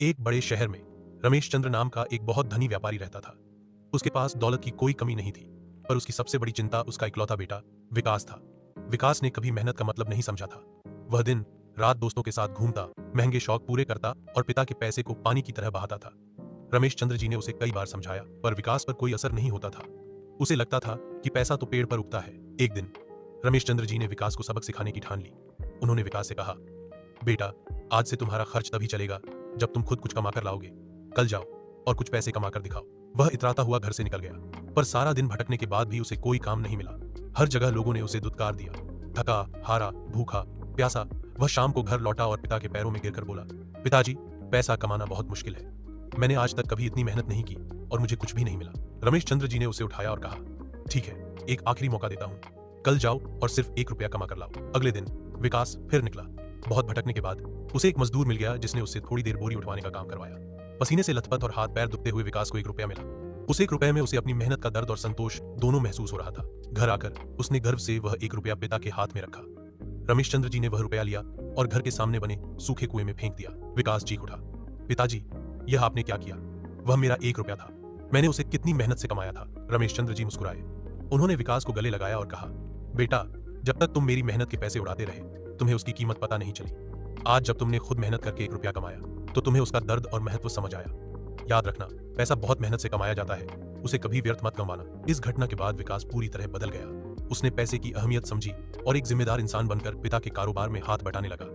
एक बड़े शहर में रमेश चंद्र नाम का एक बहुत धनी व्यापारी रहता था। उसके पास दौलत की कोई कमी नहीं थी, पर उसकी सबसे बड़ी चिंता उसका इकलौता बेटा विकास था। विकास ने कभी मेहनत का मतलब नहीं समझा था। वह दिन रात दोस्तों के साथ घूमता, महंगे शौक पूरे करता और पिता के पैसे को पानी की तरह बहाता था। रमेश चंद्र जी ने उसे कई बार समझाया, पर विकास पर कोई असर नहीं होता था। उसे लगता था कि पैसा तो पेड़ पर उगता है। एक दिन रमेश चंद्र जी ने विकास को सबक सिखाने की ठान ली। उन्होंने विकास से कहा, बेटा, आज से तुम्हारा खर्च तभी चलेगा जब तुम खुद कुछ कमा कर लाओगे। कल जाओ और कुछ पैसे कमा कर दिखाओ। वह इतराता हुआ घर से निकल गया, पर सारा दिन भटकने के बाद भी उसे कोई काम नहीं मिला। हर जगह लोगों ने उसे दुत्कार दिया। थका हारा, भूखा प्यासा, वह शाम को घर लौटा और पिता के पैरों में गिरकर बोला, पिताजी, पैसा कमाना बहुत मुश्किल है। मैंने आज तक कभी इतनी मेहनत नहीं की और मुझे कुछ भी नहीं मिला। रमेश चंद्र जी ने उसे उठाया और कहा, ठीक है, एक आखिरी मौका देता हूँ। कल जाओ और सिर्फ 1 रुपया कमा कर लाओ। अगले दिन विकास फिर निकला। बहुत भटकने के बाद उसे एक मजदूर मिल गया, जिसने उससे थोड़ी देर बोरी उठवाने का काम करवाया। पसीने से लथपथ और हाथ पैर दुखते हुए विकास को 1 रुपया मिला। उस 1 रुपये में उसे अपनी मेहनत का दर्द और संतोष दोनों महसूस हो रहा था। घर आकर उसने गर्व से वह 1 रुपया पिता के हाथ में रखा। रमेश चंद्र जी ने वह रुपया लिया और घर के सामने बने सूखे कुएं में फेंक दिया। विकास चीख उठा, पिताजी, यह आपने क्या किया? वह मेरा 1 रुपया था, मैंने उसे कितनी मेहनत से कमाया था। रमेश चंद्र जी मुस्कुराए। उन्होंने विकास को गले लगाया और कहा, बेटा, जब तक तुम मेरी मेहनत के पैसे उड़ाते रहे, तुम्हें उसकी कीमत पता नहीं चली। आज जब तुमने खुद मेहनत करके 1 रुपया कमाया, तो तुम्हें उसका दर्द और महत्व समझ आया। याद रखना, पैसा बहुत मेहनत से कमाया जाता है, उसे कभी व्यर्थ मत गंवाना। इस घटना के बाद विकास पूरी तरह बदल गया। उसने पैसे की अहमियत समझी और एक जिम्मेदार इंसान बनकर पिता के कारोबार में हाथ बटाने लगा।